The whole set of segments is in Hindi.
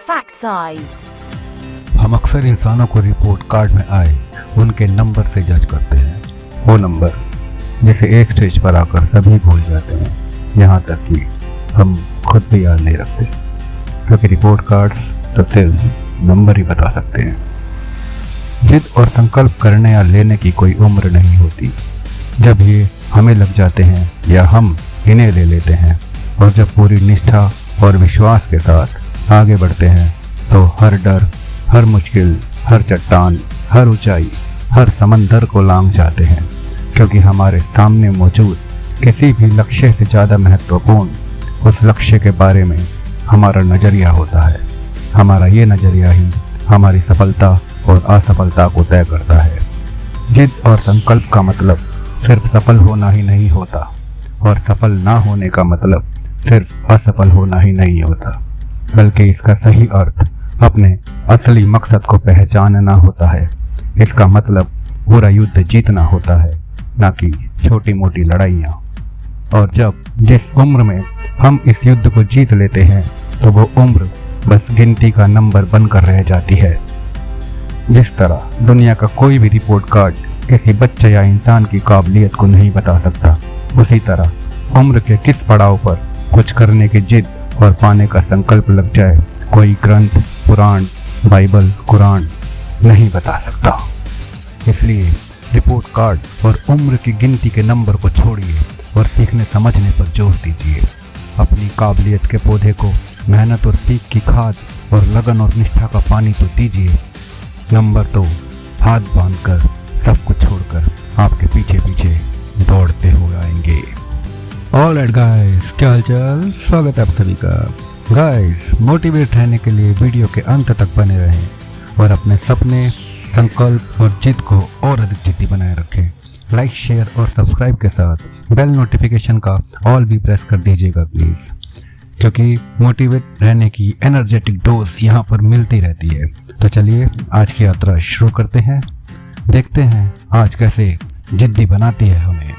Fact size. हम अक्सर इंसानों को रिपोर्ट कार्ड में आए उनके नंबर से जज करते हैं। वो नंबर जिसे एक स्टेज पर आकर सभी भूल जाते हैं, यहाँ तक कि हम खुद भी याद नहीं रखते, क्योंकि रिपोर्ट कार्ड्स तो सिर्फ नंबर ही बता सकते हैं। जिद और संकल्प करने या लेने की कोई उम्र नहीं होती। जब ये हमें लग जाते हैं या हम इन्हें ले लेते हैं और जब पूरी निष्ठा और विश्वास के साथ आगे बढ़ते हैं तो हर डर, हर मुश्किल, हर चट्टान, हर ऊंचाई, हर समंदर को लांघ जाते हैं, क्योंकि हमारे सामने मौजूद किसी भी लक्ष्य से ज़्यादा महत्वपूर्ण उस लक्ष्य के बारे में हमारा नज़रिया होता है। हमारा ये नज़रिया ही हमारी सफलता और असफलता को तय करता है। जिद और संकल्प का मतलब सिर्फ सफल होना ही नहीं होता और सफल ना होने का मतलब सिर्फ असफल होना ही नहीं होता, बल्कि इसका सही अर्थ अपने असली मकसद को पहचानना होता है। इसका मतलब पूरा युद्ध जीतना होता है, ना कि छोटी मोटी लड़ाइयाँ। और जब जिस उम्र में हम इस युद्ध को जीत लेते हैं तो वो उम्र बस गिनती का नंबर बनकर रह जाती है। जिस तरह दुनिया का कोई भी रिपोर्ट कार्ड किसी बच्चे या इंसान की काबिलियत को नहीं बता सकता, उसी तरह उम्र के किस पड़ाव पर कुछ करने की जिद और पाने का संकल्प लग जाए कोई ग्रंथ, पुराण, बाइबल, कुरान नहीं बता सकता। इसलिए रिपोर्ट कार्ड और उम्र की गिनती के नंबर को छोड़िए और सीखने समझने पर जोर दीजिए। अपनी काबिलियत के पौधे को मेहनत और सीख की खाद और लगन और निष्ठा का पानी तो दीजिए। नंबर तो हाथ बांधकर सब कुछ छोड़कर आपके पीछे पीछे दौड़ते हुए आएंगे। ऑलराइट गाइस, क्या हालचाल, स्वागत है आप सभी का। गाइस, मोटिवेट रहने के लिए वीडियो के अंत तक बने रहें और अपने सपने, संकल्प और जिद को और अधिक जिद्दी बनाए रखें। लाइक, शेयर और सब्सक्राइब के साथ बेल नोटिफिकेशन का ऑल भी प्रेस कर दीजिएगा प्लीज़, क्योंकि मोटिवेट रहने की एनर्जेटिक डोज यहाँ पर मिलती रहती है। तो चलिए आज की यात्रा शुरू करते हैं। देखते हैं आज कैसे जिद्दी बनाती है हमें।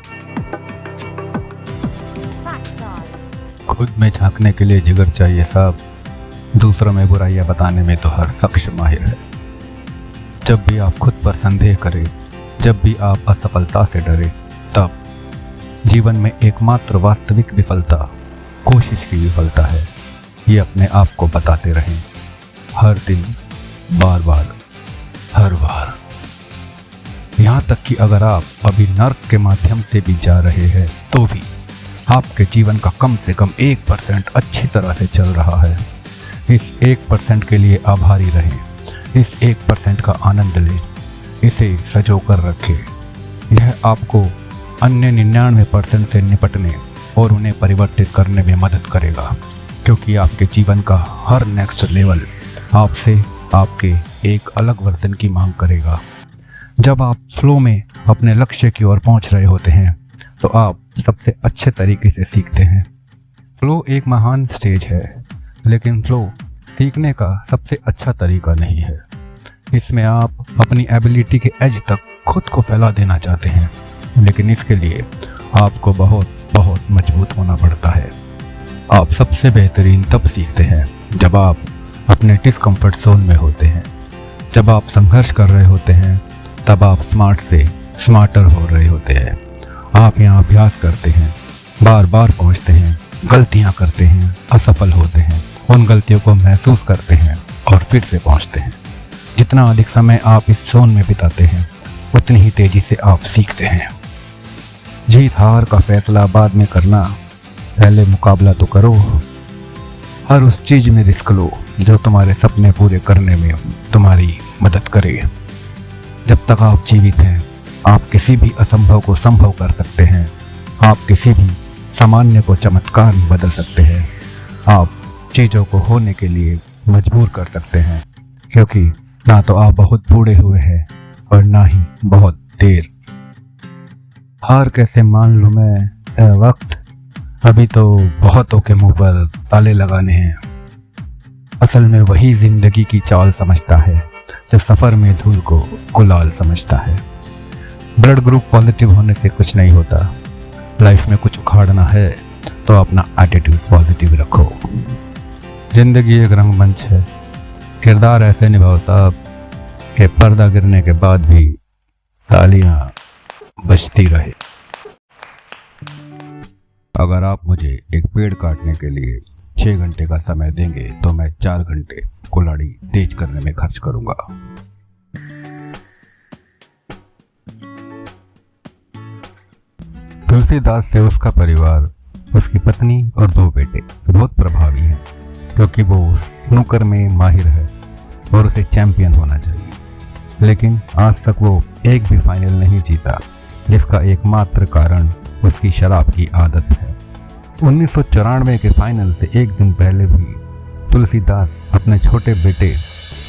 खुद में झांकने के लिए जिगर चाहिए साहब, दूसरों में बुराइयां बताने में तो हर शख्स माहिर है। जब भी आप खुद पर संदेह करें, जब भी आप असफलता से डरे, तब जीवन में एकमात्र वास्तविक विफलता कोशिश की विफलता है। ये अपने आप को बताते रहें, हर दिन, बार बार, हर बार। यहाँ तक कि अगर आप अभी नर्क के माध्यम से भी जा रहे हैं तो भी आपके जीवन का कम से कम 1% अच्छी तरह से चल रहा है। इस 1% के लिए आभारी रहें, इस 1% का आनंद लें, इसे सजो कर रखें। यह आपको अन्य 99% से निपटने और उन्हें परिवर्तित करने में मदद करेगा, क्योंकि आपके जीवन का हर नेक्स्ट लेवल आपसे आपके एक अलग वर्जन की मांग करेगा। जब आप फ्लो में अपने लक्ष्य की ओर पहुंच रहे होते हैं तो आप सबसे अच्छे तरीके से सीखते हैं। फ्लो एक महान स्टेज है, लेकिन फ्लो सीखने का सबसे अच्छा तरीका नहीं है। इसमें आप अपनी एबिलिटी के एज तक खुद को फैला देना चाहते हैं, लेकिन इसके लिए आपको बहुत बहुत मजबूत होना पड़ता है। आप सबसे बेहतरीन तब सीखते हैं जब आप अपने डिस्कम्फर्ट जोन में होते हैं। जब आप संघर्ष कर रहे होते हैं तब आप स्मार्ट से स्मार्टर हो रहे होते हैं। आप यहाँ अभ्यास करते हैं, बार बार पहुँचते हैं, गलतियाँ करते हैं, असफल होते हैं, उन गलतियों को महसूस करते हैं और फिर से पहुँचते हैं। जितना अधिक समय आप इस जोन में बिताते हैं उतनी ही तेज़ी से आप सीखते हैं। जीत हार का फैसला बाद में करना, पहले मुकाबला तो करो। हर उस चीज़ में रिस्क लो जो तुम्हारे सपने पूरे करने में तुम्हारी मदद करे। जब तक आप जीवित हैं आप किसी भी असंभव को संभव कर सकते हैं। आप किसी भी सामान्य को चमत्कार में बदल सकते हैं। आप चीज़ों को होने के लिए मजबूर कर सकते हैं, क्योंकि ना तो आप बहुत बूढ़े हुए हैं और ना ही बहुत देर। हार कैसे मान लूँ मैं वक्त, अभी तो बहुतों के मुंह पर ताले लगाने हैं। असल में वही जिंदगी की चाल समझता है जो सफ़र में धूल को गुलाल समझता है। ब्लड ग्रुप पॉजिटिव होने से कुछ नहीं होता। लाइफ में कुछ उखाड़ना है तो अपना एटीट्यूड पॉजिटिव रखो। जिंदगी एक रंगमंच है, किरदार ऐसे निभाओ साहब कि पर्दा गिरने के बाद भी तालियां बजती रहे। अगर आप मुझे एक पेड़ काटने के लिए 6 घंटे का समय देंगे तो मैं 4 घंटे कुल्हाड़ी तेज करने में खर्च करूंगा। तुलसीदास से उसका परिवार, उसकी पत्नी और 2 बेटे बहुत प्रभावी हैं, क्योंकि वो स्नूकर में माहिर है और उसे चैंपियन होना चाहिए। लेकिन आज तक वो एक भी फाइनल नहीं जीता, जिसका एकमात्र कारण उसकी शराब की आदत है। 1994 के फाइनल से एक दिन पहले भी तुलसीदास अपने छोटे बेटे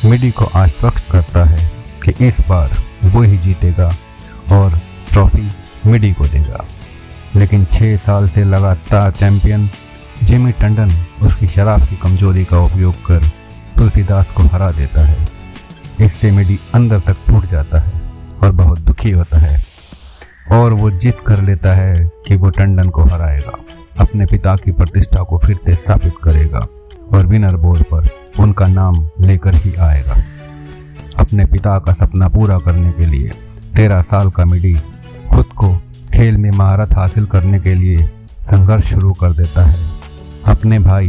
मिडी को आश्वस्त करता है कि इस बार वो ही जीतेगा और ट्रॉफी मिडी को देगा। लेकिन 6 साल से लगातार चैंपियन जिमी टंडन उसकी शराब की कमजोरी का उपयोग कर तुलसीदास को हरा देता है। इससे मिडी अंदर तक टूट जाता है और बहुत दुखी होता है और वो जिद कर लेता है कि वो टंडन को हराएगा, अपने पिता की प्रतिष्ठा को फिर से स्थापित करेगा और विनर बोर्ड पर उनका नाम लेकर ही आएगा। अपने पिता का सपना पूरा करने के लिए 13 साल का मिडी खुद को खेल में महारत हासिल करने के लिए संघर्ष शुरू कर देता है। अपने भाई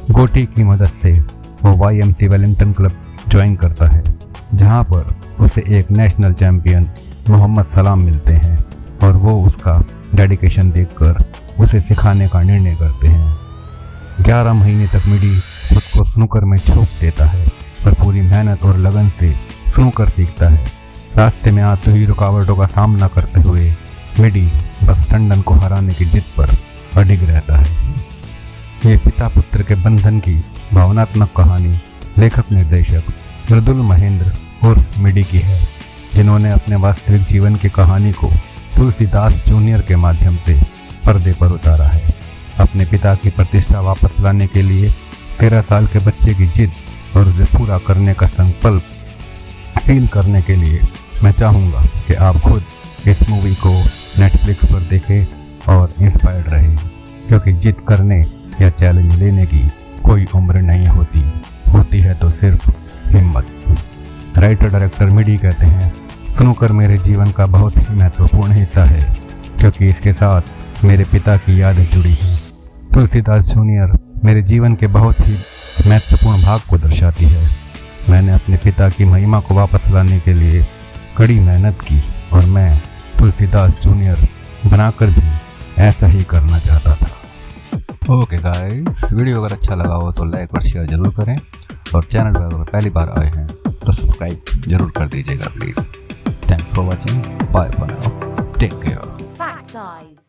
गोटी की मदद से वो YMC वेलिंगटन क्लब ज्वाइन करता है, जहां पर उसे एक नेशनल चैंपियन मोहम्मद सलाम मिलते हैं और वो उसका डेडिकेशन देखकर उसे सिखाने का निर्णय करते हैं। 11 महीने तक मिडी खुद को स्नूकर में झोंक देता है और पूरी मेहनत और लगन से स्नूकर सीखता है। रास्ते में आते हुई रुकावटों का सामना करते हुए मिडी बस टंडन को हराने की जिद पर अडिग रहता है। ये पिता पुत्र के बंधन की भावनात्मक कहानी लेखक निर्देशक मृदुल महेंद्र उर्फ मिडी की है, जिन्होंने अपने वास्तविक जीवन की कहानी को तुलसीदास जूनियर के माध्यम से पर्दे पर उतारा है। अपने पिता की प्रतिष्ठा वापस लाने के लिए 13 साल के बच्चे की जिद और उसे पूरा करने का संकल्प फील करने के लिए मैं चाहूँगा कि आप खुद इस मूवी को नेटफ्लिक्स पर देखें और इंस्पायर्ड रहें, क्योंकि जिद करने या चैलेंज लेने की कोई उम्र नहीं होती, होती है तो सिर्फ हिम्मत। राइटर डायरेक्टर मिडी कहते हैं, स्नूकर मेरे जीवन का बहुत ही महत्वपूर्ण हिस्सा है, क्योंकि इसके साथ मेरे पिता की यादें जुड़ी हैं। तुलसीदास जूनियर मेरे जीवन के बहुत ही महत्वपूर्ण भाग को दर्शाती है। मैंने अपने पिता की महिमा को वापस लाने के लिए कड़ी मेहनत की और मैं तुलसीदास जूनियर बनाकर भी ऐसा ही करना चाहता था। ओके गाइस, वीडियो अगर अच्छा लगा हो तो लाइक और शेयर जरूर करें और चैनल पर अगर पहली बार आए हैं तो सब्सक्राइब जरूर कर दीजिएगा please. Thanks for watching, bye for now, take care.